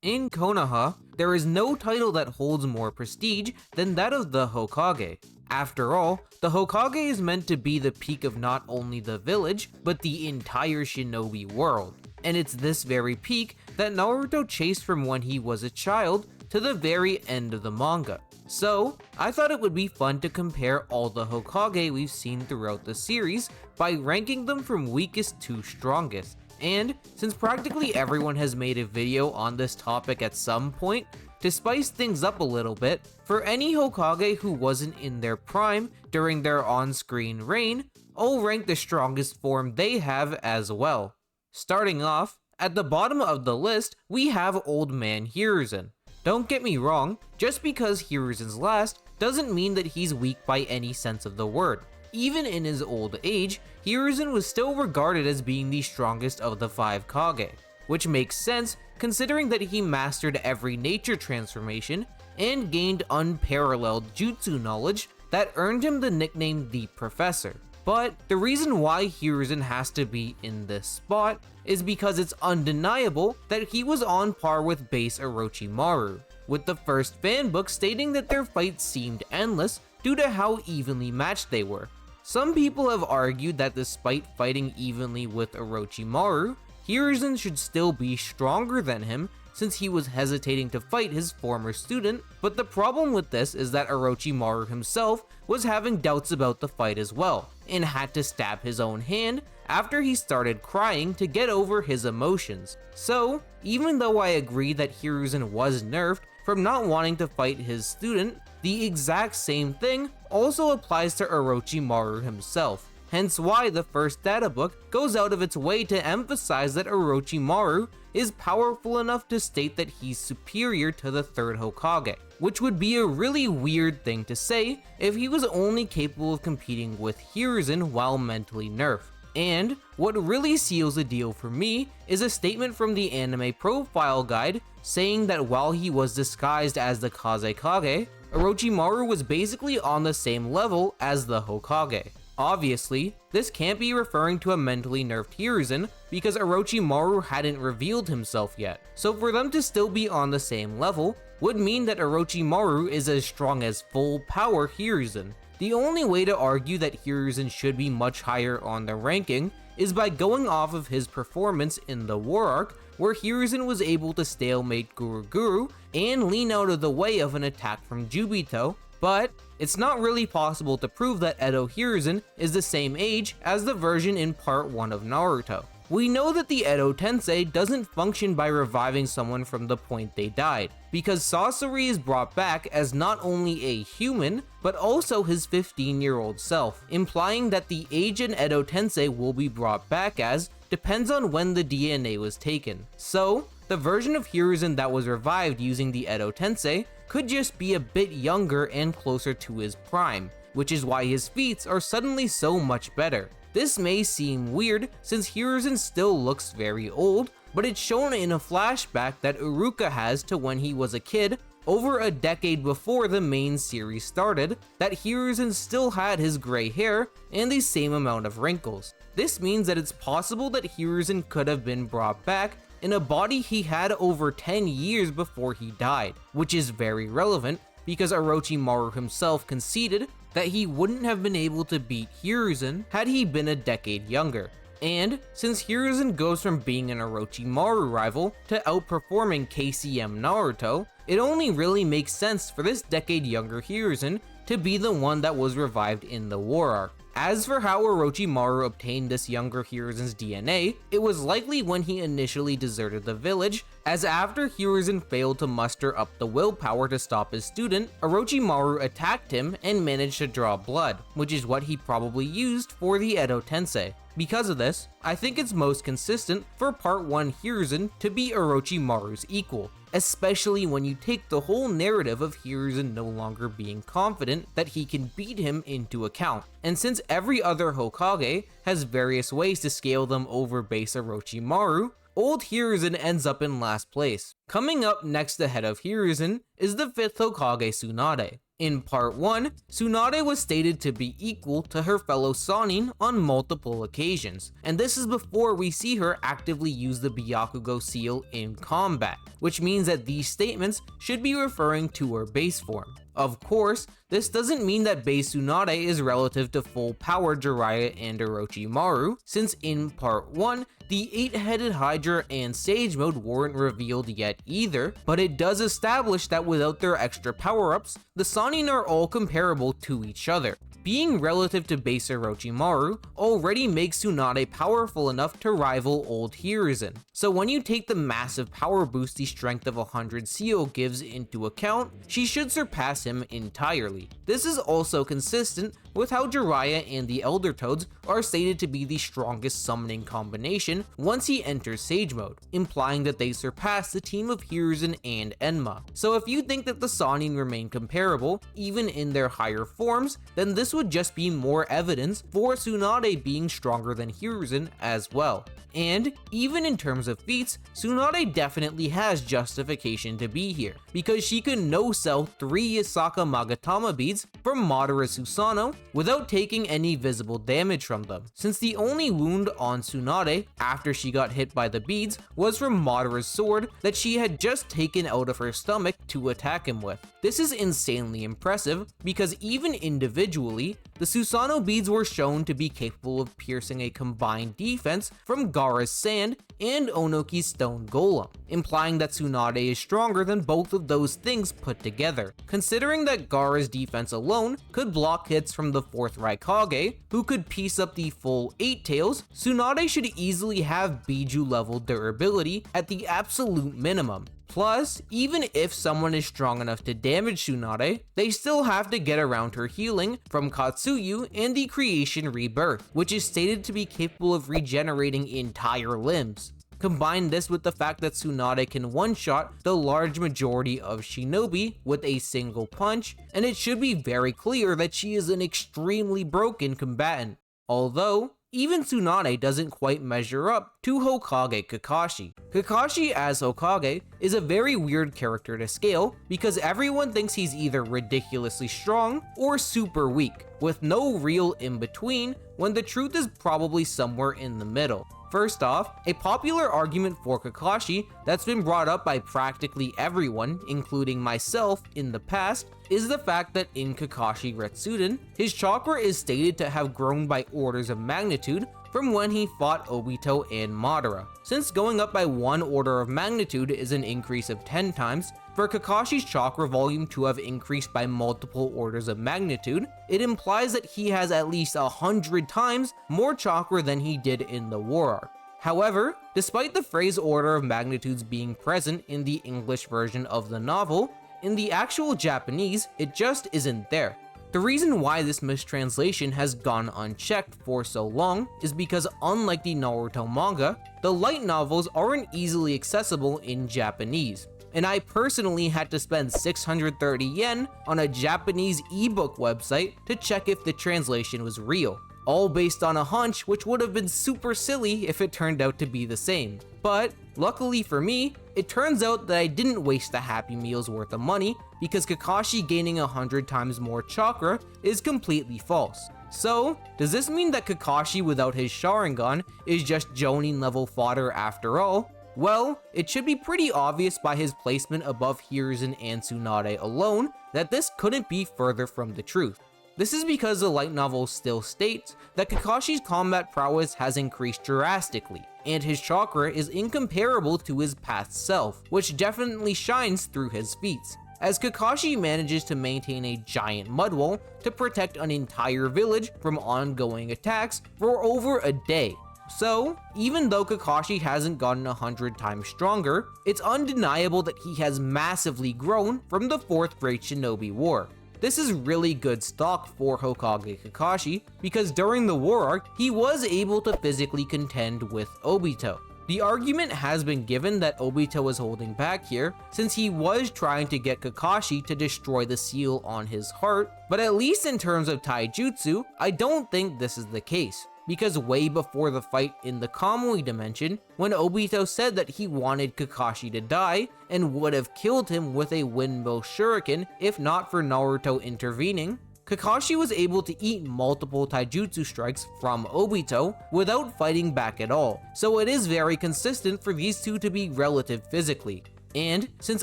In Konoha, there is no title that holds more prestige than that of the Hokage. After all, the Hokage is meant to be the peak of not only the village, but the entire shinobi world. And it's this very peak that Naruto chased from when he was a child to the very end of the manga. So, I thought it would be fun to compare all the Hokage we've seen throughout the series by ranking them from weakest to strongest. And since practically everyone has made a video on this topic at some point, to spice things up a little bit, for any Hokage who wasn't in their prime during their on-screen reign, I'll rank the strongest form they have as well. Starting off, at the bottom of the list, we have Old Man Hiruzen. Don't get me wrong, just because Hiruzen's last doesn't mean that he's weak by any sense of the word. Even in his old age, Hiruzen was still regarded as being the strongest of the 5 Kage, which makes sense considering that he mastered every nature transformation and gained unparalleled jutsu knowledge that earned him the nickname the Professor. But the reason why Hiruzen has to be in this spot is because it's undeniable that he was on par with base Orochimaru, with the first fanbook stating that their fight seemed endless due to how evenly matched they were. Some people have argued that despite fighting evenly with Orochimaru, Hiruzen should still be stronger than him since he was hesitating to fight his former student, but the problem with this is that Orochimaru himself was having doubts about the fight as well, and had to stab his own hand after he started crying to get over his emotions. So, even though I agree that Hiruzen was nerfed from not wanting to fight his student, the exact same thing also applies to Orochimaru himself. Hence why the first data book goes out of its way to emphasize that Orochimaru is powerful enough to state that he's superior to the 3rd Hokage, which would be a really weird thing to say if he was only capable of competing with Hiruzen while mentally nerfed. And what really seals the deal for me is a statement from the anime profile guide saying that while he was disguised as the Kazekage, Orochimaru was basically on the same level as the Hokage. Obviously, this can't be referring to a mentally nerfed Hiruzen because Orochimaru hadn't revealed himself yet, so for them to still be on the same level would mean that Orochimaru is as strong as full power Hiruzen. The only way to argue that Hiruzen should be much higher on the ranking is by going off of his performance in the War Arc, where Hiruzen was able to stalemate Guru Guru and lean out of the way of an attack from Jubito, but it's not really possible to prove that Edo Hiruzen is the same age as the version in part 1 of Naruto. We know that the Edo Tensei doesn't function by reviving someone from the point they died, because Sasori is brought back as not only a human, but also his 15-year-old self, implying that the age an Edo Tensei will be brought back as depends on when the DNA was taken. So, the version of Hiruzen that was revived using the Edo Tensei could just be a bit younger and closer to his prime, which is why his feats are suddenly so much better. This may seem weird since Hiruzen still looks very old, but it's shown in a flashback that Iruka has to when he was a kid over a decade before the main series started, that Hiruzen still had his gray hair and the same amount of wrinkles. This means that it's possible that Hiruzen could have been brought back in a body he had over 10 years before he died, which is very relevant because Orochimaru himself conceded that he wouldn't have been able to beat Hiruzen had he been a decade younger. And since Hiruzen goes from being an Orochimaru rival to outperforming KCM Naruto, it only really makes sense for this decade younger Hiruzen to be the one that was revived in the War Arc. As for how Orochimaru obtained this younger Hiruzen's DNA, it was likely when he initially deserted the village, as after Hiruzen failed to muster up the willpower to stop his student, Orochimaru attacked him and managed to draw blood, which is what he probably used for the Edo Tensei. Because of this, I think it's most consistent for Part 1 Hiruzen to be Orochimaru's equal, especially when you take the whole narrative of Hiruzen no longer being confident that he can beat him into account. And since every other Hokage has various ways to scale them over base Orochimaru, old Hiruzen ends up in last place. Coming up next ahead of Hiruzen is the 5th Hokage Tsunade. In part 1, Tsunade was stated to be equal to her fellow Sannin on multiple occasions, and this is before we see her actively use the Byakugo seal in combat, which means that these statements should be referring to her base form. Of course, this doesn't mean that base Tsunade is relative to full power Jiraiya and Orochimaru, since in part 1, the 8-headed Hydra and Sage Mode weren't revealed yet either, but it does establish that without their extra power-ups, the Sannin are all comparable to each other. Being relative to base Orochimaru already makes Tsunade powerful enough to rival old Hiruzen. So when you take the massive power boost the strength of 100 seal gives into account, she should surpass him entirely. This is also consistent with how Jiraiya and the Elder Toads are stated to be the strongest summoning combination once he enters Sage Mode, implying that they surpass the team of Hiruzen and Enma. So if you think that the Sannin remain comparable, even in their higher forms, then this would just be more evidence for Tsunade being stronger than Hiruzen as well. And even in terms of feats, Tsunade definitely has justification to be here, because she can no-sell 3 Yasaka Magatama beads from Madara Susanoo without taking any visible damage from them, since the only wound on Tsunade after she got hit by the beads was from Madara's sword that she had just taken out of her stomach to attack him with. This is insanely impressive, because even individually, the Susanoo beads were shown to be capable of piercing a combined defense from Gaara's Sand and Onoki's Stone Golem, implying that Tsunade is stronger than both of those things put together. Considering that Gaara's defense alone could block hits from the 4th Raikage, who could piece up the full 8 tails, Tsunade should easily have Biju level durability at the absolute minimum. Plus, even if someone is strong enough to damage Tsunade, they still have to get around her healing from Katsuyu and the Creation Rebirth, which is stated to be capable of regenerating entire limbs. Combine this with the fact that Tsunade can one-shot the large majority of shinobi with a single punch, and it should be very clear that she is an extremely broken combatant. Although, even Tsunade doesn't quite measure up to Hokage Kakashi. Kakashi as Hokage is a very weird character to scale because everyone thinks he's either ridiculously strong or super weak, with no real in-between, when the truth is probably somewhere in the middle. First off, a popular argument for Kakashi that's been brought up by practically everyone, including myself, in the past, is the fact that in Kakashi Retsuden, his chakra is stated to have grown by orders of magnitude from when he fought Obito and Madara. Since going up by 1 order of magnitude is an increase of 10 times, for Kakashi's chakra volume to have increased by multiple orders of magnitude, it implies that he has at least 100 times more chakra than he did in the war arc. However, despite the phrase order of magnitudes being present in the English version of the novel, in the actual Japanese, it just isn't there. The reason why this mistranslation has gone unchecked for so long is because, unlike the Naruto manga, the light novels aren't easily accessible in Japanese, and I personally had to spend 630 yen on a Japanese ebook website to check if the translation was real, all based on a hunch which would have been super silly if it turned out to be the same. But luckily for me, it turns out that I didn't waste a Happy Meal's worth of money, because Kakashi gaining 100 times more chakra is completely false. So, does this mean that Kakashi without his Sharingan is just Jonin level fodder after all? Well, it should be pretty obvious by his placement above Hiruzen and Tsunade alone that this couldn't be further from the truth. This is because the light novel still states that Kakashi's combat prowess has increased drastically, and his chakra is incomparable to his past self, which definitely shines through his feats, as Kakashi manages to maintain a giant mud wall to protect an entire village from ongoing attacks for over a day. So, even though Kakashi hasn't gotten 100 times stronger, it's undeniable that he has massively grown from the 4th Great Shinobi War. This is really good stock for Hokage Kakashi, because during the war arc, he was able to physically contend with Obito. The argument has been given that Obito was holding back here, since he was trying to get Kakashi to destroy the seal on his heart, but at least in terms of taijutsu, I don't think this is the case. because way before the fight in the Kamui dimension, when Obito said that he wanted Kakashi to die and would have killed him with a windmill shuriken if not for Naruto intervening, Kakashi was able to eat multiple taijutsu strikes from Obito without fighting back at all, so it is very consistent for these two to be relative physically. And since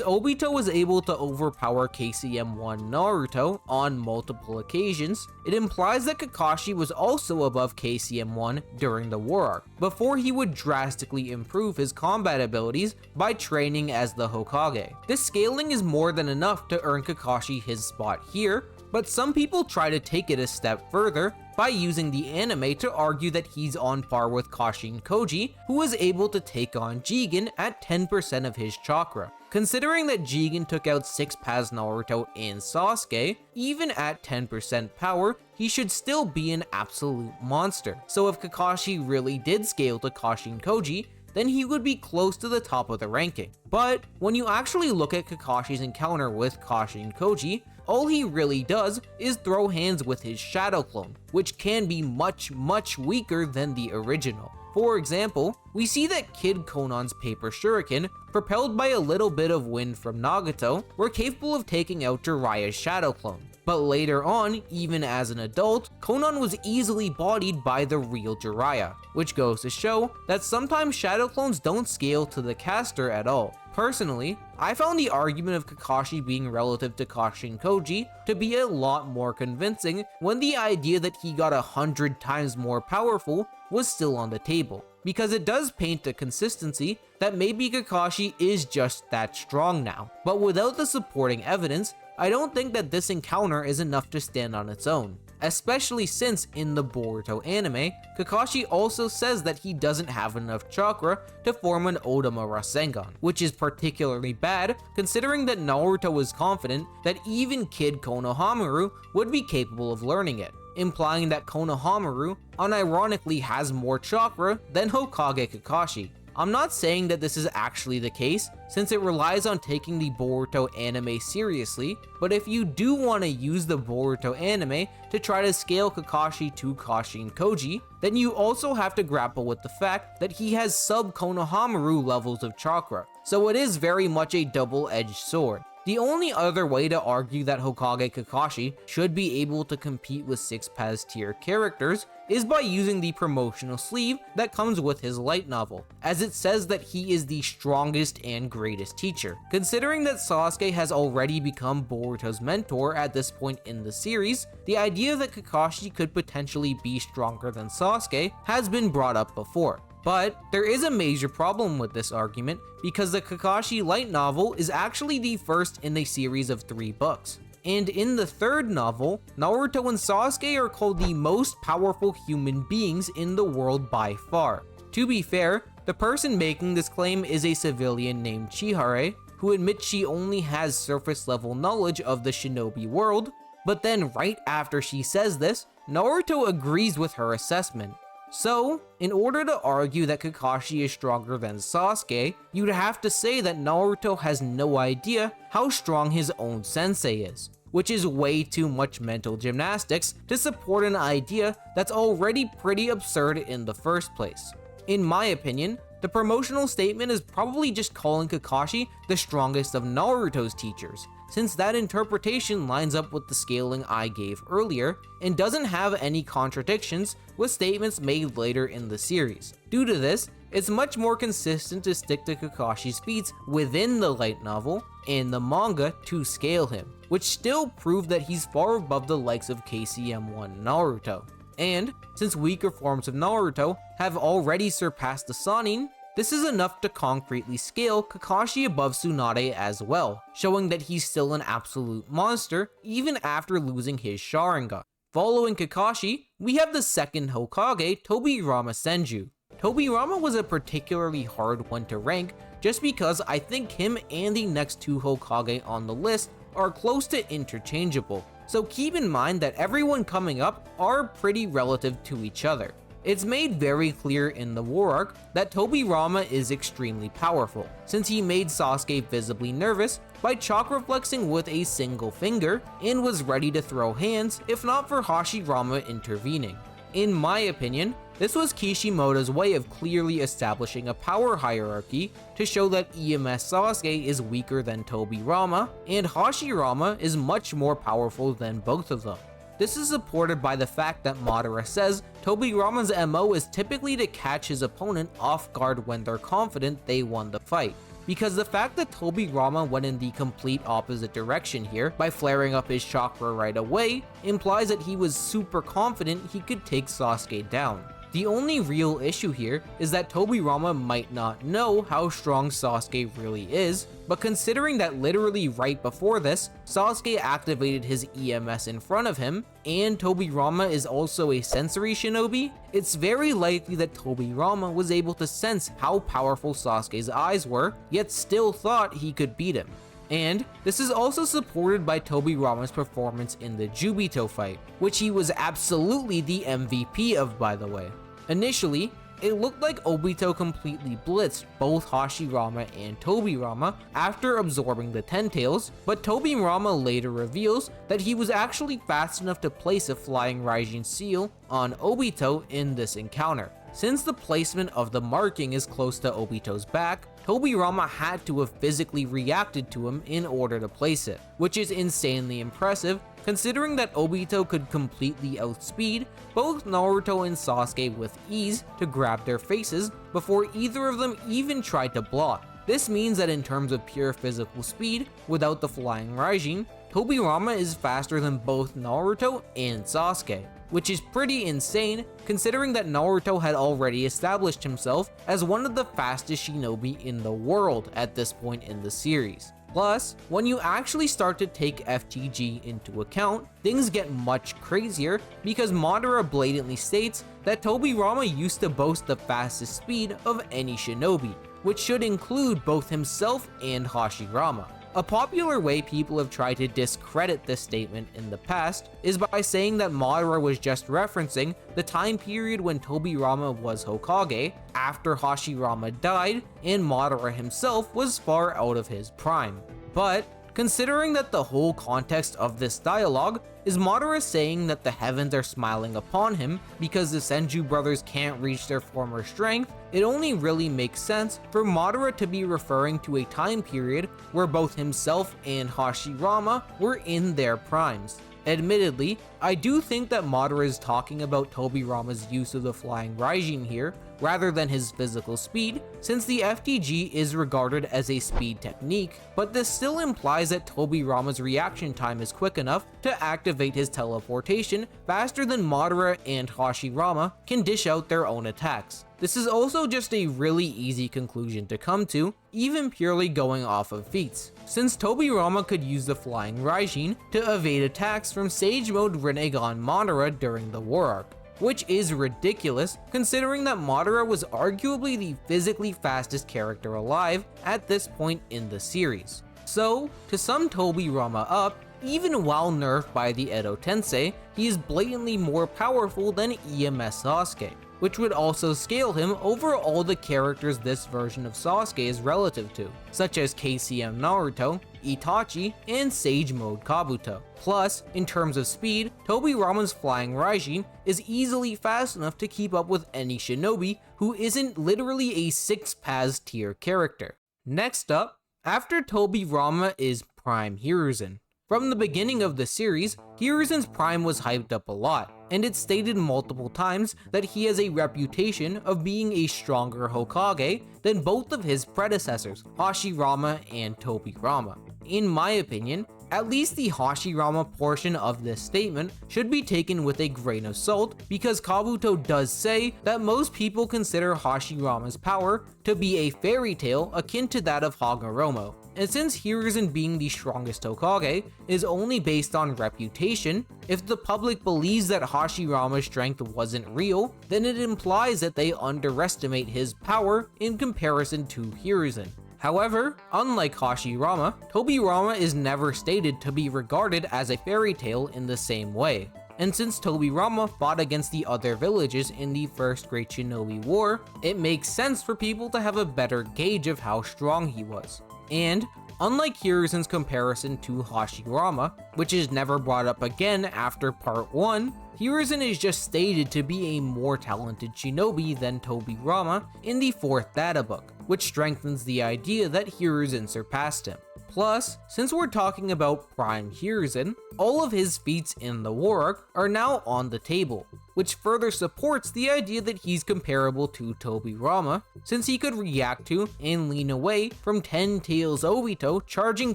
Obito was able to overpower KCM1 Naruto on multiple occasions, it implies that Kakashi was also above KCM1 during the war arc, before he would drastically improve his combat abilities by training as the Hokage. This scaling is more than enough to earn Kakashi his spot here, but some people try to take it a step further by using the anime to argue that he's on par with Kashin Koji, who was able to take on Jigen at 10% of his chakra. Considering that Jigen took out 6-Paz Naruto and Sasuke, even at 10% power, he should still be an absolute monster. So if Kakashi really did scale to Kashin Koji, then he would be close to the top of the ranking. But when you actually look at Kakashi's encounter with Kashin Koji, all he really does is throw hands with his shadow clone, which can be much weaker than the original. For example, we see that Kid Konan's paper shuriken, propelled by a little bit of wind from Nagato, were capable of taking out Jiraiya's shadow clone. But later on, even as an adult, Konan was easily bodied by the real Jiraiya, which goes to show that sometimes shadow clones don't scale to the caster at all. Personally, I found the argument of Kakashi being relative to Kashin Koji to be a lot more convincing when the idea that he got 100 times more powerful was still on the table, because it does paint a consistency that maybe Kakashi is just that strong now. But without the supporting evidence, I don't think that this encounter is enough to stand on its own, especially since in the Boruto anime, Kakashi also says that he doesn't have enough chakra to form an Odama Rasengan, which is particularly bad considering that Naruto was confident that even Kid Konohamaru would be capable of learning it, implying that Konohamaru unironically has more chakra than Hokage Kakashi. I'm not saying that this is actually the case, since it relies on taking the Boruto anime seriously, but if you do want to use the Boruto anime to try to scale Kakashi to Kashin Koji, then you also have to grapple with the fact that he has sub-Konohamaru levels of chakra, so it is very much a double-edged sword. The only other way to argue that Hokage Kakashi should be able to compete with 6-Paz tier characters is by using the promotional sleeve that comes with his light novel, as it says that he is the strongest and greatest teacher. Considering that Sasuke has already become Boruto's mentor at this point in the series, the idea that Kakashi could potentially be stronger than Sasuke has been brought up before. But there is a major problem with this argument because the Kakashi light novel is actually the first in a series of 3 books. And in the third novel, Naruto and Sasuke are called the most powerful human beings in the world by far. To be fair, the person making this claim is a civilian named Chihara, who admits she only has surface level knowledge of the shinobi world, but then right after she says this, Naruto agrees with her assessment. So, in order to argue that Kakashi is stronger than Sasuke, you'd have to say that Naruto has no idea how strong his own sensei is, which is way too much mental gymnastics to support an idea that's already pretty absurd in the first place. In my opinion, the promotional statement is probably just calling Kakashi the strongest of Naruto's teachers, since that interpretation lines up with the scaling I gave earlier and doesn't have any contradictions with statements made later in the series. Due to this, it's much more consistent to stick to Kakashi's feats within the light novel and the manga to scale him, which still prove that he's far above the likes of KCM1 Naruto. And since weaker forms of Naruto have already surpassed the Sannin, this is enough to concretely scale Kakashi above Tsunade as well, showing that he's still an absolute monster even after losing his Sharingan. Following Kakashi, we have the second Hokage, Tobirama Senju. Tobirama was a particularly hard one to rank just because I think him and the next 2 Hokage on the list are close to interchangeable, so keep in mind that everyone coming up are pretty relative to each other. It's made very clear in the war arc that Tobirama is extremely powerful, since he made Sasuke visibly nervous by chakra flexing with a single finger and was ready to throw hands if not for Hashirama intervening. In my opinion, This was Kishimoto's way of clearly establishing a power hierarchy to show that EMS Sasuke is weaker than Tobirama, and Hashirama is much more powerful than both of them. This is supported by the fact that Madara says Tobirama's MO is typically to catch his opponent off guard when they're confident they won the fight. Because the fact that Tobirama went in the complete opposite direction here by flaring up his chakra right away implies that he was super confident he could take Sasuke down. The only real issue here is that Tobirama might not know how strong Sasuke really is, but considering that literally right before this, Sasuke activated his EMS in front of him, and Tobirama is also a sensory shinobi, it's very likely that Tobirama was able to sense how powerful Sasuke's eyes were, yet still thought he could beat him. And this is also supported by Tobirama's performance in the Jubito fight, which he was absolutely the MVP of, by the way. Initially, it looked like Obito completely blitzed both Hashirama and Tobirama after absorbing the Ten Tails, but Tobirama later reveals that he was actually fast enough to place a Flying Raijin seal on Obito in this encounter. Since the placement of the marking is close to Obito's back, Tobirama had to have physically reacted to him in order to place it, which is insanely impressive considering that Obito could completely outspeed both Naruto and Sasuke with ease to grab their faces before either of them even tried to block. This means that in terms of pure physical speed, without the Flying Raijin, Tobirama is faster than both Naruto and Sasuke, which is pretty insane considering that Naruto had already established himself as one of the fastest shinobi in the world at this point in the series. Plus, when you actually start to take FTG into account, things get much crazier because Madara blatantly states that Tobirama used to boast the fastest speed of any shinobi, which should include both himself and Hashirama. A popular way people have tried to discredit this statement in the past is by saying that Madara was just referencing the time period when Tobirama was Hokage after Hashirama died and Madara himself was far out of his prime. But considering that the whole context of this dialogue is Madara saying that the heavens are smiling upon him because the Senju brothers can't reach their former strength, it only really makes sense for Madara to be referring to a time period where both himself and Hashirama were in their primes. Admittedly, I do think that Madara is talking about Tobirama's use of the Flying Raijin here, rather than his physical speed, since the FTG is regarded as a speed technique, but this still implies that Tobirama's reaction time is quick enough to activate his teleportation faster than Madara and Hashirama can dish out their own attacks. This is also just a really easy conclusion to come to, even purely going off of feats, since Tobirama could use the Flying Raijin to evade attacks from Sage Mode Rinnegan Madara during the War Arc, which is ridiculous considering that Madara was arguably the physically fastest character alive at this point in the series. So, to sum Tobirama up, even while nerfed by the Edo Tensei, he is blatantly more powerful than EMS Sasuke, which would also scale him over all the characters this version of Sasuke is relative to, such as KCM Naruto, Itachi, and Sage Mode Kabuto. Plus, in terms of speed, Tobirama's Flying Raijin is easily fast enough to keep up with any shinobi who isn't literally a 6 tier character. Next up, after Tobirama is Prime Hiruzen. From the beginning of the series, Hiruzen's prime was hyped up a lot, and it's stated multiple times that he has a reputation of being a stronger Hokage than both of his predecessors, Hashirama and Tobirama. In my opinion, at least the Hashirama portion of this statement should be taken with a grain of salt because Kabuto does say that most people consider Hashirama's power to be a fairy tale akin to that of Hagoromo. And since Hiruzen being the strongest Hokage is only based on reputation, if the public believes that Hashirama's strength wasn't real, then it implies that they underestimate his power in comparison to Hiruzen. However, unlike Hashirama, Tobirama is never stated to be regarded as a fairy tale in the same way. And since Tobirama fought against the other villages in the First Great Shinobi War, it makes sense for people to have a better gauge of how strong he was. And Unlike Hiruzen's comparison to Hashirama, which is never brought up again after part 1, Hiruzen is just stated to be a more talented shinobi than Tobirama in the 4th data book, which strengthens the idea that Hiruzen surpassed him. Plus, since we're talking about Prime Hiruzen, all of his feats in the War Arc are now on the table, which further supports the idea that he's comparable to Tobirama, since he could react to and lean away from 10 Tails Obito charging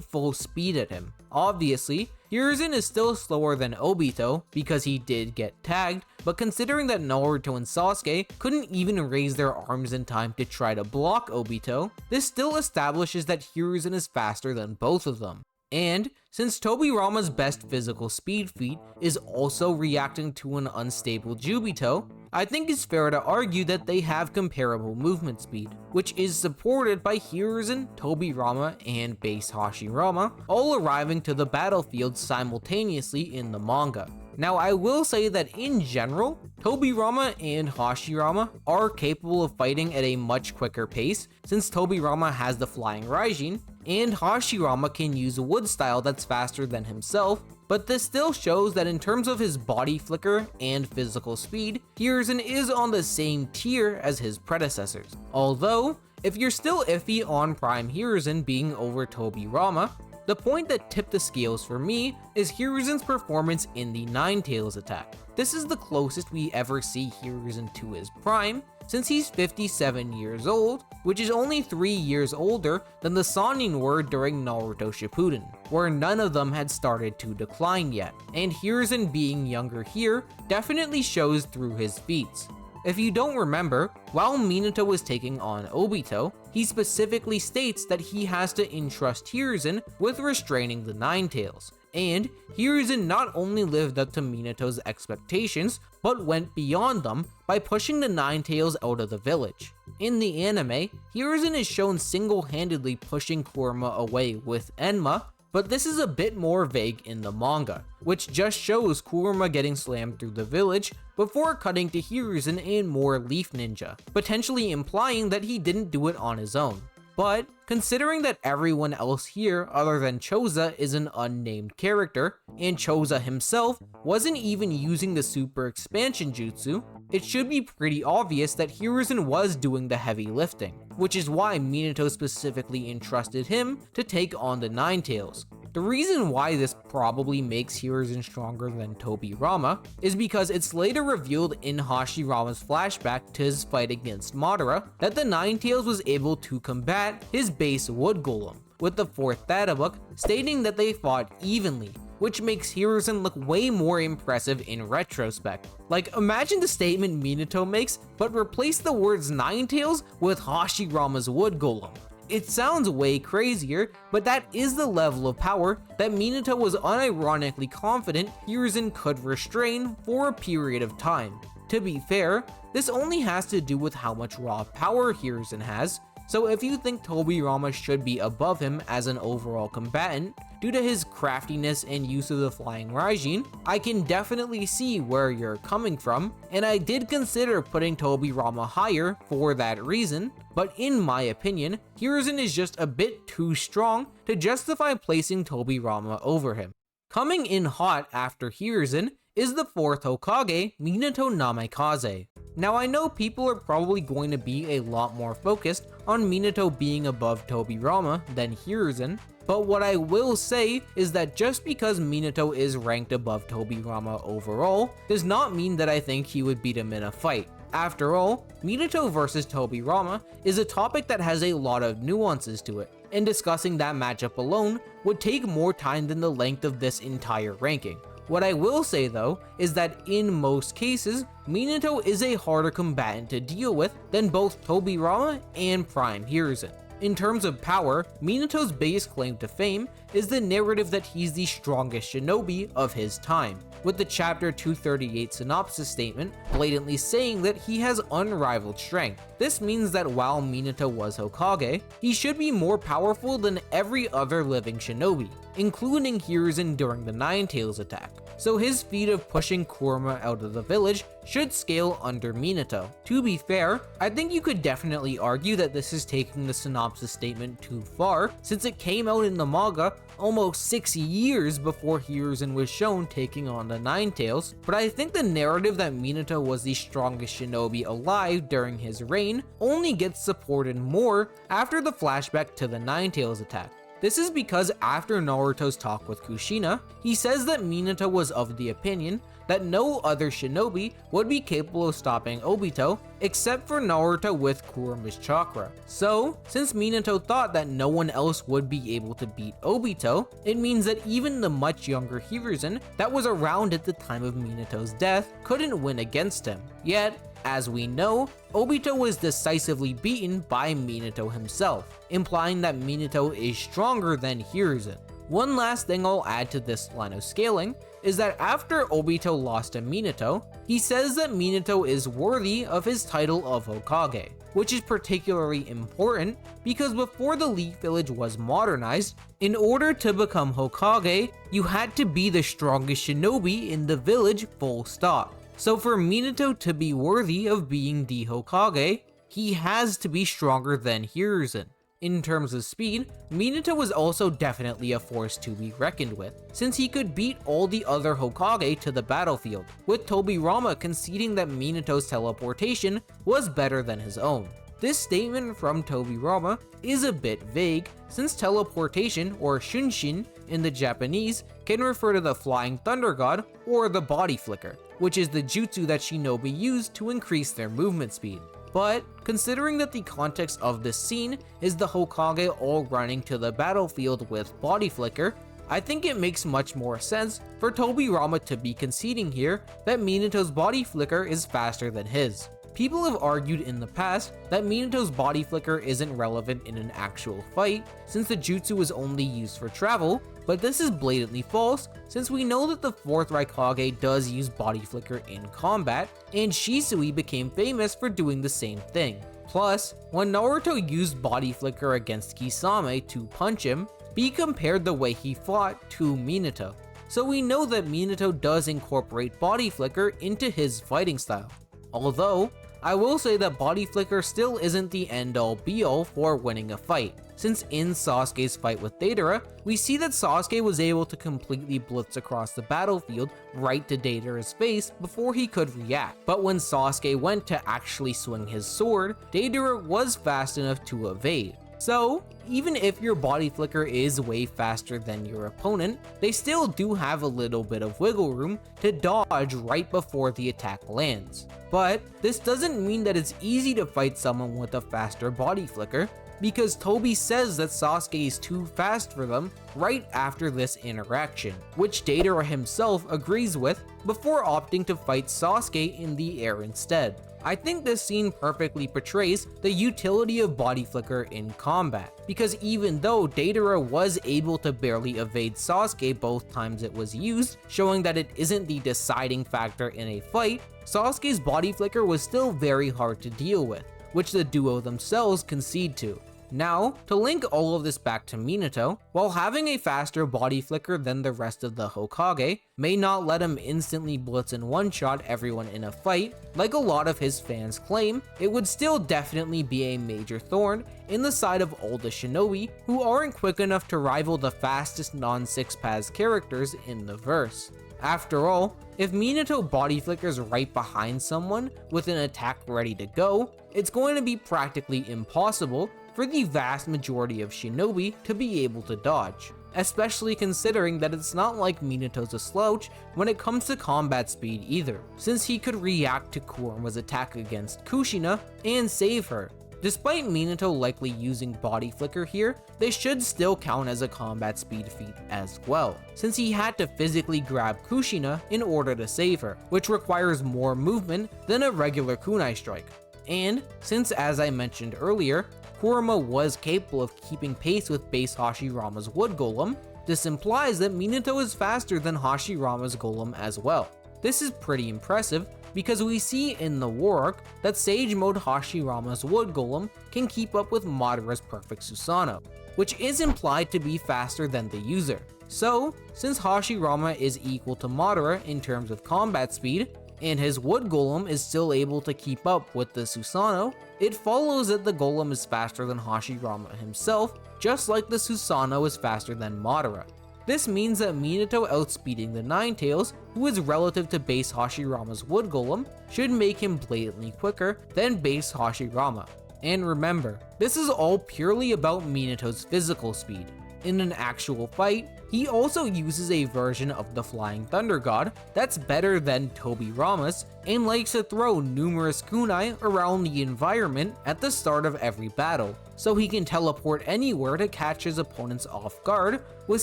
full speed at him. Obviously, Hiruzen is still slower than Obito because he did get tagged, but considering that Naruto and Sasuke couldn't even raise their arms in time to try to block Obito, this still establishes that Hiruzen is faster than both of them. And since Tobirama's best physical speed feat is also reacting to an unstable Jubito, I think it's fair to argue that they have comparable movement speed, which is supported by Hiruzen, Tobirama, and base Hashirama all arriving to the battlefield simultaneously in the manga. Now, I will say that in general, Tobirama and Hashirama are capable of fighting at a much quicker pace since Tobirama has the Flying Raijin, and Hashirama can use a wood style that's faster than himself, but this still shows that in terms of his body flicker and physical speed, Hiruzen is on the same tier as his predecessors. Although, if you're still iffy on Prime Hiruzen being over Tobirama, the point that tipped the scales for me is Hiruzen's performance in the Nine Tails attack. This is the closest we ever see Hiruzen to his prime, since he's 57 years old, which is only 3 years older than the Sannin were during Naruto Shippuden, where none of them had started to decline yet, and Hiruzen being younger here definitely shows through his feats. If you don't remember, while Minato was taking on Obito, he specifically states that he has to entrust Hiruzen with restraining the Nine Tails, and Hiruzen not only lived up to Minato's expectations, but went beyond them by pushing the Nine Tails out of the village. In the anime, Hiruzen is shown single-handedly pushing Kurama away with Enma, but this is a bit more vague in the manga, which just shows Kurama getting slammed through the village before cutting to Hiruzen and more Leaf Ninja, potentially implying that he didn't do it on his own. But considering that everyone else here other than Choza is an unnamed character, and Choza himself wasn't even using the super expansion jutsu, it should be pretty obvious that Hiruzen was doing the heavy lifting, which is why Minato specifically entrusted him to take on the Nine Tails. The reason why this probably makes Hiruzen stronger than Tobirama is because it's later revealed in Hashirama's flashback to his fight against Madara that the Nine Tails was able to combat his base Wood Golem, with the 4th data book stating that they fought evenly, which makes Hiruzen look way more impressive in retrospect. Like, imagine the statement Minato makes, but replace the words Nine Tails with Hashirama's Wood Golem. It sounds way crazier, but that is the level of power that Minato was unironically confident Hiruzen could restrain for a period of time. To be fair, this only has to do with how much raw power Hiruzen has, so if you think Tobirama should be above him as an overall combatant, due to his craftiness and use of the Flying Raijin, I can definitely see where you're coming from, and I did consider putting Tobirama higher for that reason, but in my opinion, Hiruzen is just a bit too strong to justify placing Tobirama over him. Coming in hot after Hiruzen is the 4th Hokage, Minato Namikaze. Now, I know people are probably going to be a lot more focused on Minato being above Tobirama than Hiruzen, but what I will say is that just because Minato is ranked above Tobirama overall, does not mean that I think he would beat him in a fight. After all, Minato versus Tobirama is a topic that has a lot of nuances to it, and discussing that matchup alone would take more time than the length of this entire ranking. What I will say though, is that in most cases, Minato is a harder combatant to deal with than both Tobirama and Prime Hiruzen. In terms of power, Minato's biggest claim to fame is the narrative that he's the strongest shinobi of his time, with the chapter 238 synopsis statement blatantly saying that he has unrivaled strength. This means that while Minato was Hokage, he should be more powerful than every other living shinobi. including Hiruzen during the Ninetales attack, so his feat of pushing Kurama out of the village should scale under Minato. To be fair, I think you could definitely argue that this is taking the synopsis statement too far, since it came out in the manga almost 6 years before Hiruzen was shown taking on the Ninetales, but I think the narrative that Minato was the strongest shinobi alive during his reign only gets supported more after the flashback to the Ninetales attack. This is because after Naruto's talk with Kushina, he says that Minato was of the opinion that no other shinobi would be capable of stopping Obito except for Naruto with Kurama's chakra. So, since Minato thought that no one else would be able to beat Obito, it means that even the much younger Hiruzen that was around at the time of Minato's death couldn't win against him. Yet, as we know, Obito was decisively beaten by Minato himself, implying that Minato is stronger than Hiruzen. One last thing I'll add to this line of scaling is that after Obito lost to Minato, he says that Minato is worthy of his title of Hokage, which is particularly important because before the Leaf Village was modernized, in order to become Hokage, you had to be the strongest shinobi in the village, full stop. So for Minato to be worthy of being the Hokage, he has to be stronger than Hiruzen. In terms of speed, Minato was also definitely a force to be reckoned with, since he could beat all the other Hokage to the battlefield, with Tobirama conceding that Minato's teleportation was better than his own. This statement from Tobirama is a bit vague, since teleportation, or shunshin in the Japanese, can refer to the flying thunder god or the body flicker, which is the jutsu that shinobi use to increase their movement speed. But considering that the context of this scene is the Hokage all running to the battlefield with body flicker, I think it makes much more sense for Tobirama to be conceding here that Minato's body flicker is faster than his. People have argued in the past that Minato's body flicker isn't relevant in an actual fight, since the jutsu is only used for travel, but this is blatantly false since we know that the 4th Raikage does use body flicker in combat, and Shisui became famous for doing the same thing. Plus, when Naruto used body flicker against Kisame to punch him, he compared the way he fought to Minato. So we know that Minato does incorporate body flicker into his fighting style. Although, I will say that body flicker still isn't the end-all be-all for winning a fight, since in Sasuke's fight with Deidara, we see that Sasuke was able to completely blitz across the battlefield right to Deidara's face before he could react. But when Sasuke went to actually swing his sword, Deidara was fast enough to evade. So, even if your body flicker is way faster than your opponent, they still do have a little bit of wiggle room to dodge right before the attack lands. But this doesn't mean that it's easy to fight someone with a faster body flicker, because Tobi says that Sasuke is too fast for them right after this interaction, which Deidara himself agrees with before opting to fight Sasuke in the air instead. I think this scene perfectly portrays the utility of body flicker in combat, because even though Deidara was able to barely evade Sasuke both times it was used, showing that it isn't the deciding factor in a fight, Sasuke's body flicker was still very hard to deal with, which the duo themselves concede to. Now, to link all of this back to Minato, while having a faster body flicker than the rest of the Hokage may not let him instantly blitz and one-shot everyone in a fight, like a lot of his fans claim, it would still definitely be a major thorn in the side of all the shinobi who aren't quick enough to rival the fastest non-six-paths characters in the verse. After all, if Minato body flickers right behind someone with an attack ready to go, it's going to be practically impossible for the vast majority of shinobi to be able to dodge, especially considering that it's not like Minato's a slouch when it comes to combat speed either, since he could react to Kurama's attack against Kushina and save her. Despite Minato likely using body flicker here, this should still count as a combat speed feat as well, since he had to physically grab Kushina in order to save her, which requires more movement than a regular kunai strike. And since, as I mentioned earlier, Kurama was capable of keeping pace with base Hashirama's wood golem, this implies that Minato is faster than Hashirama's golem as well. This is pretty impressive, because we see in the War Arc that Sage Mode Hashirama's Wood Golem can keep up with Madara's Perfect Susanoo, which is implied to be faster than the user. So, since Hashirama is equal to Madara in terms of combat speed, and his Wood Golem is still able to keep up with the Susanoo, it follows that the Golem is faster than Hashirama himself, just like the Susanoo is faster than Madara. This means that Minato outspeeding the Ninetales, who is relative to base Hashirama's Wood Golem, should make him blatantly quicker than base Hashirama. And remember, this is all purely about Minato's physical speed. In an actual fight, he also uses a version of the Flying Thunder God that's better than Tobirama's and likes to throw numerous kunai around the environment at the start of every battle, so he can teleport anywhere to catch his opponents off guard with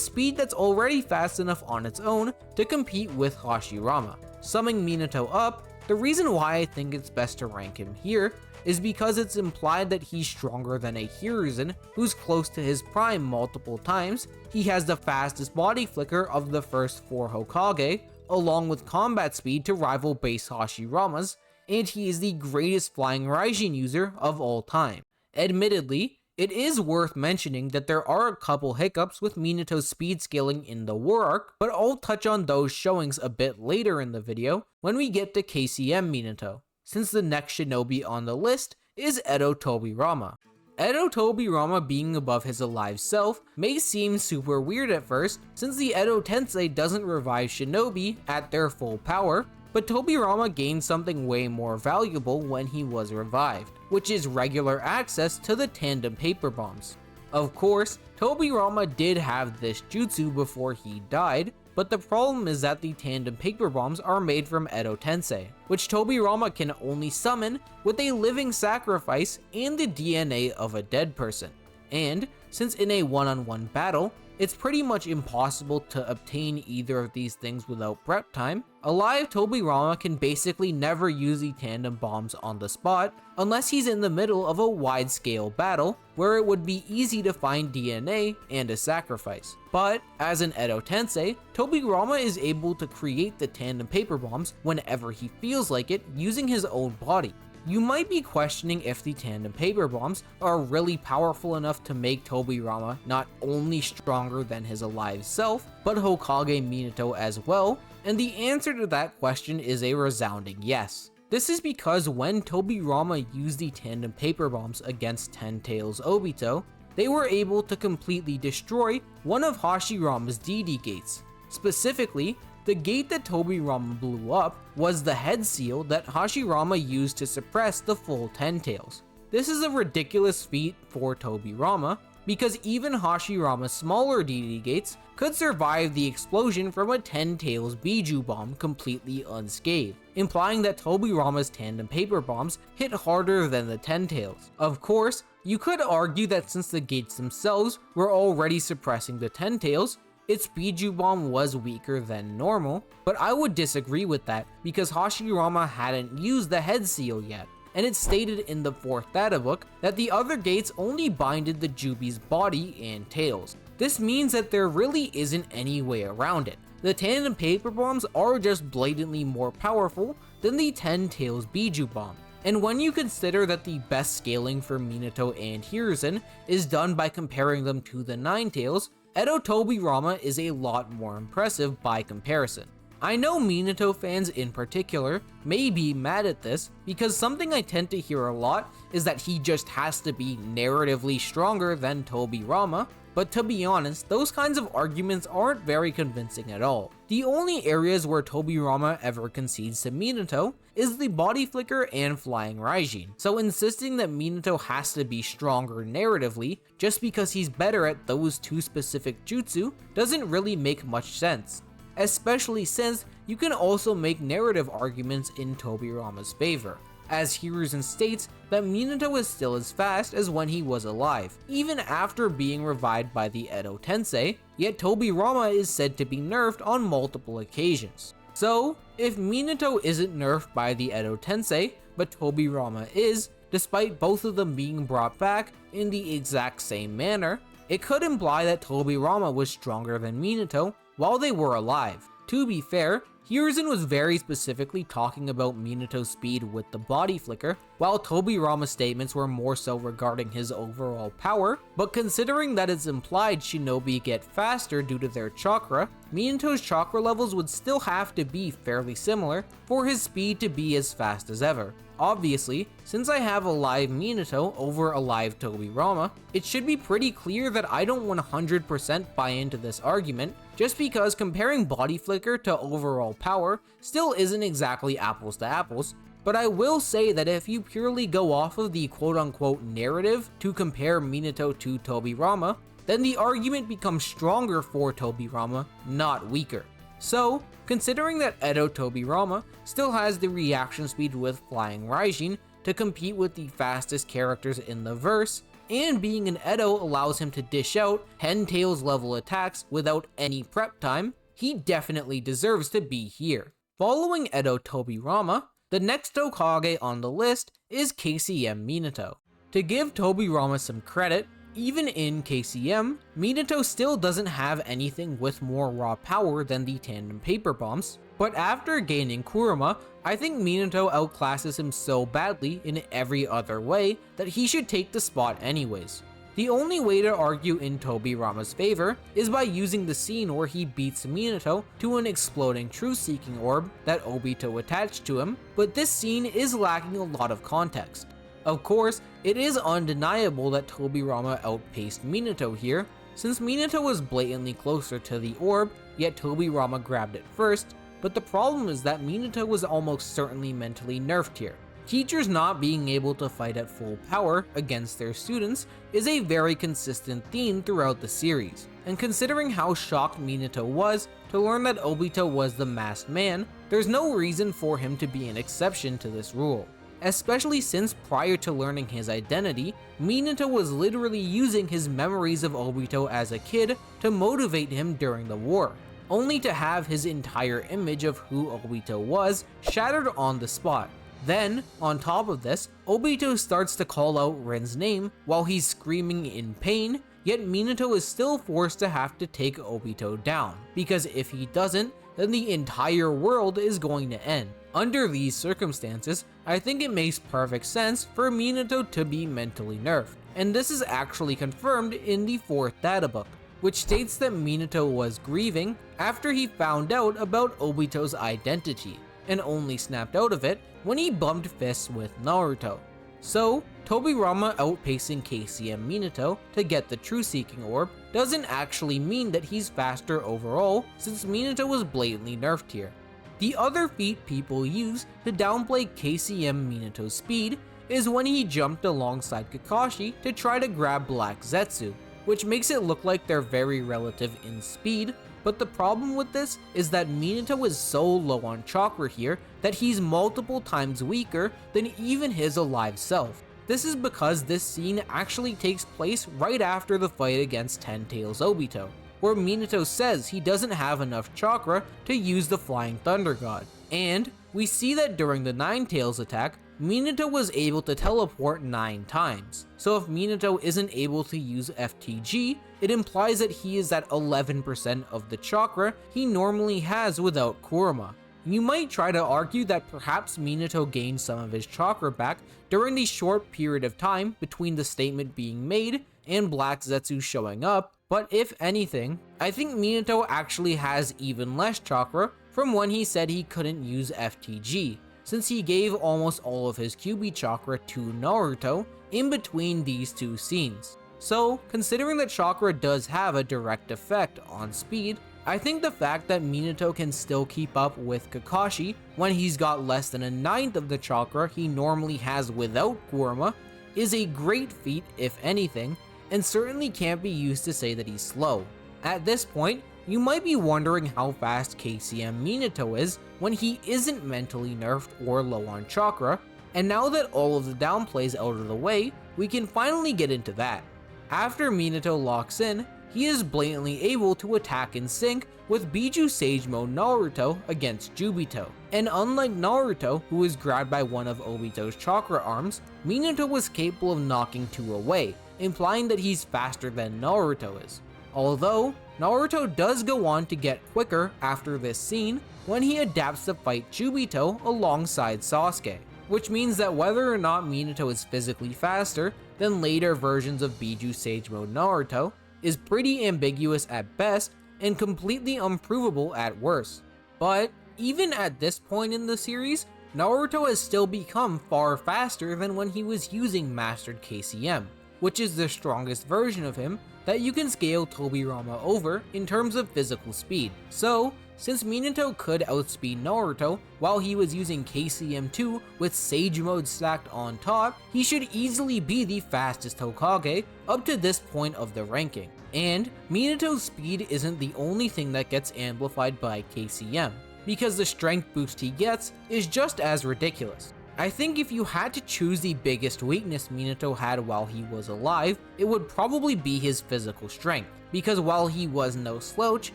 speed that's already fast enough on its own to compete with Hashirama. Summing Minato up, the reason why I think it's best to rank him here is because it's implied that he's stronger than a Hiruzen who's close to his prime multiple times, he has the fastest body flicker of the first 4 Hokage, along with combat speed to rival base Hashirama's, and he is the greatest flying Raijin user of all time. Admittedly, it is worth mentioning that there are a couple hiccups with Minato's speed scaling in the War Arc, but I'll touch on those showings a bit later in the video when we get to KCM Minato, since the next shinobi on the list is Edo Tobirama. Edo Tobirama being above his alive self may seem super weird at first, since the Edo Tensei doesn't revive shinobi at their full power, but Tobirama gained something way more valuable when he was revived, which is regular access to the tandem paper bombs. Of course, Tobirama did have this jutsu before he died, but the problem is that the tandem paper bombs are made from Edo Tensei, which Tobirama can only summon with a living sacrifice and the DNA of a dead person. And since in a one-on-one battle, it's pretty much impossible to obtain either of these things without prep time, alive Tobirama can basically never use the tandem bombs on the spot unless he's in the middle of a wide-scale battle where it would be easy to find DNA and a sacrifice. But as an Edo Tensei, Tobirama is able to create the tandem paper bombs whenever he feels like it using his own body. You might be questioning if the tandem paper bombs are really powerful enough to make Tobirama not only stronger than his alive self, but Hokage Minato as well, and the answer to that question is a resounding yes. This is because when Tobirama used the tandem paper bombs against Ten Tails Obito, they were able to completely destroy one of Hashirama's DD gates. Specifically, the gate that Tobirama blew up was the head seal that Hashirama used to suppress the full Ten Tails. This is a ridiculous feat for Tobirama, because even Hashirama's smaller DD gates could survive the explosion from a Ten Tails Biju bomb completely unscathed, implying that Tobirama's tandem paper bombs hit harder than the Ten Tails. Of course, you could argue that since the gates themselves were already suppressing the Ten Tails, its Biju bomb was weaker than normal, but I would disagree with that because Hashirama hadn't used the head seal yet, and it's stated in the 4th data book that the other gates only binded the Jubi's body and tails. This means that there really isn't any way around it. The tandem paper bombs are just blatantly more powerful than the Ten Tails Biju bomb. And when you consider that the best scaling for Minato and Hiruzen is done by comparing them to the Ninetales, Edo Tobirama is a lot more impressive by comparison. I know Minato fans in particular may be mad at this because something I tend to hear a lot is that he just has to be narratively stronger than Tobirama, but to be honest, those kinds of arguments aren't very convincing at all. The only areas where Tobirama ever concedes to Minato is the body flicker and flying Raijin, so insisting that Minato has to be stronger narratively just because he's better at those two specific jutsu doesn't really make much sense, especially since you can also make narrative arguments in Tobirama's favor, as Hiruzen states that Minato is still as fast as when he was alive, even after being revived by the Edo Tensei, yet Tobirama is said to be nerfed on multiple occasions. So, if Minato isn't nerfed by the Edo Tensei, but Tobirama is, despite both of them being brought back in the exact same manner, it could imply that Tobirama was stronger than Minato while they were alive. To be fair, Hiruzen was very specifically talking about Minato's speed with the body flicker, while Tobirama's statements were more so regarding his overall power, but considering that it's implied shinobi get faster due to their chakra, Minato's chakra levels would still have to be fairly similar for his speed to be as fast as ever. Obviously, since I have a live Minato over a live Tobirama, it should be pretty clear that I don't 100% buy into this argument, just because comparing body flicker to overall power still isn't exactly apples to apples, but I will say that if you purely go off of the quote-unquote narrative to compare Minato to Tobirama, then the argument becomes stronger for Tobirama, not weaker. So, considering that Edo Tobirama still has the reaction speed with Flying Raijin to compete with the fastest characters in the verse, and being an Edo allows him to dish out Hen Tails level attacks without any prep time, he definitely deserves to be here. Following Edo Tobirama, the next Hokage on the list is KCM Minato. To give Tobirama some credit, even in KCM, Minato still doesn't have anything with more raw power than the tandem paper bombs, but after gaining Kurama, I think Minato outclasses him so badly in every other way that he should take the spot anyways. The only way to argue in Tobirama's favor is by using the scene where he beats Minato to an exploding truth-seeking orb that Obito attached to him, but this scene is lacking a lot of context. Of course, it is undeniable that Tobirama outpaced Minato here, since Minato was blatantly closer to the orb, yet Tobirama grabbed it first, but the problem is that Minato was almost certainly mentally nerfed here. Teachers not being able to fight at full power against their students is a very consistent theme throughout the series, and considering how shocked Minato was to learn that Obito was the masked man, there's no reason for him to be an exception to this rule. Especially since prior to learning his identity, Minato was literally using his memories of Obito as a kid to motivate him during the war, only to have his entire image of who Obito was shattered on the spot. Then, on top of this, Obito starts to call out Rin's name while he's screaming in pain, yet Minato is still forced to have to take Obito down, because if he doesn't, then the entire world is going to end. Under these circumstances, I think it makes perfect sense for Minato to be mentally nerfed, and this is actually confirmed in the 4th databook, which states that Minato was grieving after he found out about Obito's identity, and only snapped out of it when he bumped fists with Naruto. So, Tobirama outpacing KCM Minato to get the Truth-Seeking Orb doesn't actually mean that he's faster overall, since Minato was blatantly nerfed here. The other feat people use to downplay KCM Minato's speed is when he jumped alongside Kakashi to try to grab Black Zetsu, which makes it look like they're very relative in speed, but the problem with this is that Minato is so low on chakra here that he's multiple times weaker than even his alive self. This is because this scene actually takes place right after the fight against Ten Tails Obito, where Minato says he doesn't have enough chakra to use the Flying Thunder God. And we see that during the Nine Tails attack, Minato was able to teleport 9 times. So if Minato isn't able to use FTG, it implies that he is at 11% of the chakra he normally has without Kurama. You might try to argue that perhaps Minato gained some of his chakra back during the short period of time between the statement being made and Black Zetsu showing up, but if anything, I think Minato actually has even less chakra from when he said he couldn't use FTG, since he gave almost all of his Kyuubi chakra to Naruto in between these two scenes. So, considering that chakra does have a direct effect on speed, I think the fact that Minato can still keep up with Kakashi when he's got less than 1/9 of the chakra he normally has without Kurama is a great feat if anything, and certainly can't be used to say that he's slow. At this point, you might be wondering how fast KCM Minato is when he isn't mentally nerfed or low on chakra, and now that all of the downplays out of the way, we can finally get into that. After Minato locks in, he is blatantly able to attack in sync with Biju Sage Mode Naruto against Jubito. And unlike Naruto, who was grabbed by one of Obito's chakra arms, Minato was capable of knocking 2 away, implying that he's faster than Naruto is. Although, Naruto does go on to get quicker after this scene when he adapts to fight Chubito alongside Sasuke, which means that whether or not Minato is physically faster than later versions of Biju Sage Mode Naruto is pretty ambiguous at best and completely unprovable at worst. But even at this point in the series, Naruto has still become far faster than when he was using Mastered KCM, which is the strongest version of him that you can scale Tobirama over in terms of physical speed. So, since Minato could outspeed Naruto while he was using KCM2 with Sage Mode stacked on top, he should easily be the fastest Hokage up to this point of the ranking. And Minato's speed isn't the only thing that gets amplified by KCM, because the strength boost he gets is just as ridiculous. I think if you had to choose the biggest weakness Minato had while he was alive, it would probably be his physical strength, because while he was no slouch,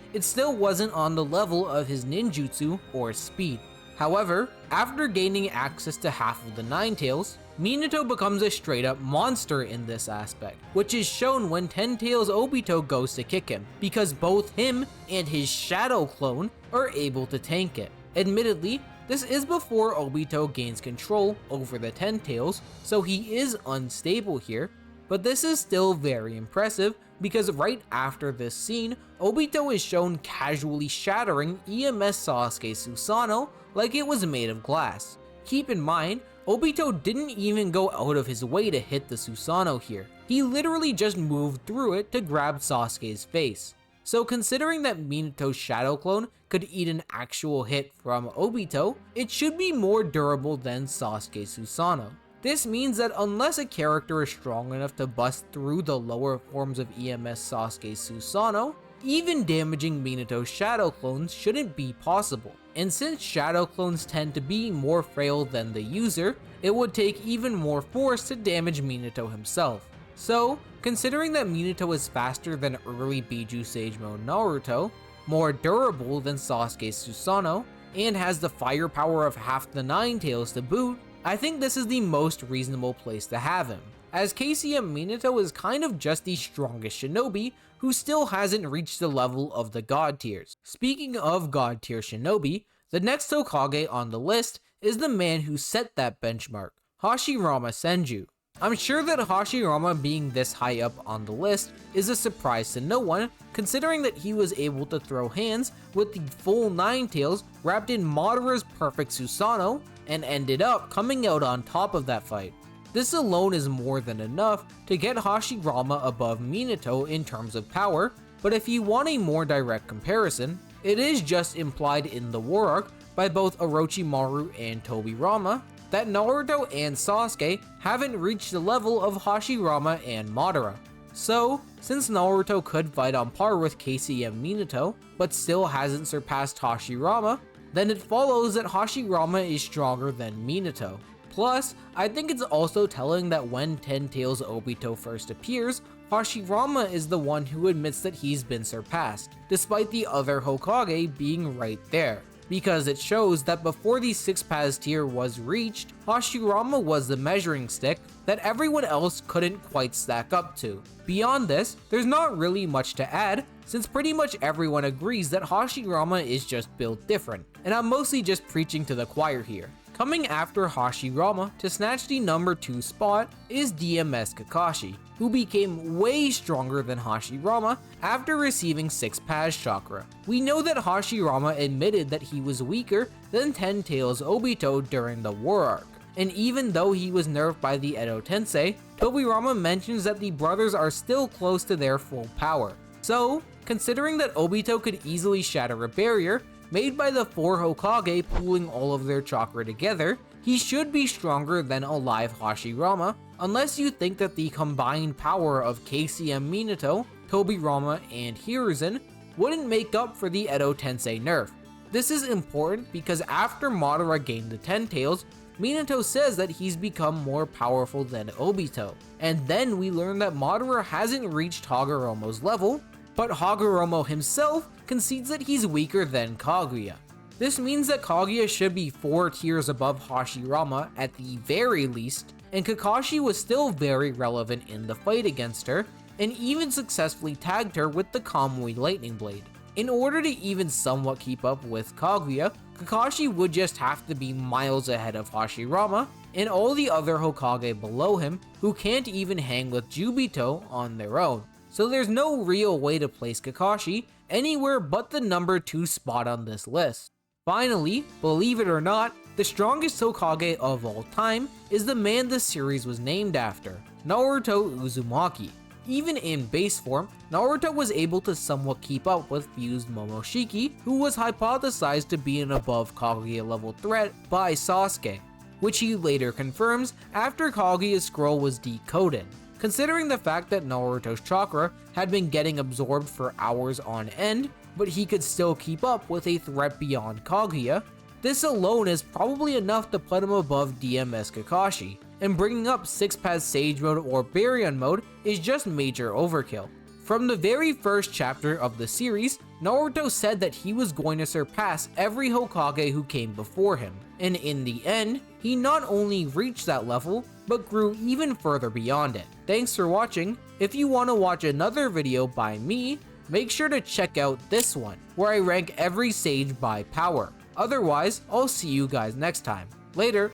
it still wasn't on the level of his ninjutsu or speed. However, after gaining access to half of the Nine Tails, Minato becomes a straight up monster in this aspect, which is shown when 10 Tails Obito goes to kick him, because both him and his shadow clone are able to tank it. Admittedly, this is before Obito gains control over the 10 Tails, so he is unstable here, but this is still very impressive because right after this scene, Obito is shown casually shattering EMS Sasuke Susanoo like it was made of glass. Keep in mind, Obito didn't even go out of his way to hit the Susanoo here. He literally just moved through it to grab Sasuke's face. So considering that Minato's shadow clone could eat an actual hit from Obito, it should be more durable than Sasuke Susanoo. This means that unless a character is strong enough to bust through the lower forms of EMS Sasuke Susanoo, even damaging Minato's shadow clones shouldn't be possible. And since shadow clones tend to be more frail than the user, it would take even more force to damage Minato himself. So, considering that Minato is faster than early Biju Sage Mode Naruto, more durable than Sasuke Susanoo, and has the firepower of half the Nine Tails to boot, I think this is the most reasonable place to have him, as KCM Minato is kind of just the strongest shinobi who still hasn't reached the level of the God tiers. Speaking of God tier shinobi, the next Hokage on the list is the man who set that benchmark, Hashirama Senju. I'm sure that Hashirama being this high up on the list is a surprise to no one, considering that he was able to throw hands with the full Nine Tails wrapped in Madara's perfect Susanoo and ended up coming out on top of that fight. This alone is more than enough to get Hashirama above Minato in terms of power, but if you want a more direct comparison, it is just implied in the war arc by both Orochimaru and Tobirama that Naruto and Sasuke haven't reached the level of Hashirama and Madara. So, since Naruto could fight on par with KCM Minato, but still hasn't surpassed Hashirama, then it follows that Hashirama is stronger than Minato. Plus, I think it's also telling that when 10 Tails Obito first appears, Hashirama is the one who admits that he's been surpassed, despite the other Hokage being right there, because it shows that before the 6 Paths tier was reached, Hashirama was the measuring stick that everyone else couldn't quite stack up to. Beyond this, there's not really much to add, since pretty much everyone agrees that Hashirama is just built different, and I'm mostly just preaching to the choir here. Coming after Hashirama to snatch the number 2 spot is DMS Kakashi, who became way stronger than Hashirama after receiving 6 Paths chakra. We know that Hashirama admitted that he was weaker than 10 Tails Obito during the war arc, and even though he was nerfed by the Edo Tensei, Tobirama mentions that the brothers are still close to their full power. So, considering that Obito could easily shatter a barrier made by the 4 Hokage pooling all of their chakra together, he should be stronger than alive Hashirama, unless you think that the combined power of KCM Minato, Tobirama, and Hiruzen wouldn't make up for the Edo Tensei nerf. This is important because after Madara gained the 10 Tails, Minato says that he's become more powerful than Obito, and then we learn that Madara hasn't reached Hagoromo's level, but Hagoromo himself concedes that he's weaker than Kaguya. This means that Kaguya should be 4 tiers above Hashirama at the very least, and Kakashi was still very relevant in the fight against her, and even successfully tagged her with the Kamui Lightning Blade. In order to even somewhat keep up with Kaguya, Kakashi would just have to be miles ahead of Hashirama and all the other Hokage below him who can't even hang with Jubito on their own. So there's no real way to place Kakashi anywhere but the number 2 spot on this list. Finally, believe it or not, the strongest Hokage of all time is the man the series was named after, Naruto Uzumaki. Even in base form, Naruto was able to somewhat keep up with fused Momoshiki, who was hypothesized to be an above Kaguya level threat by Sasuke, which he later confirms after Kaguya's scroll was decoded. Considering the fact that Naruto's chakra had been getting absorbed for hours on end, but he could still keep up with a threat beyond Kaguya, this alone is probably enough to put him above DMS Kakashi, and bringing up 6-Path Sage Mode or Baryon Mode is just major overkill. From the very first chapter of the series, Naruto said that he was going to surpass every Hokage who came before him, and in the end, he not only reached that level, but grew even further beyond it. Thanks for watching. If you want to watch another video by me, make sure to check out this one, where I rank every sage by power. Otherwise, I'll see you guys next time. Later.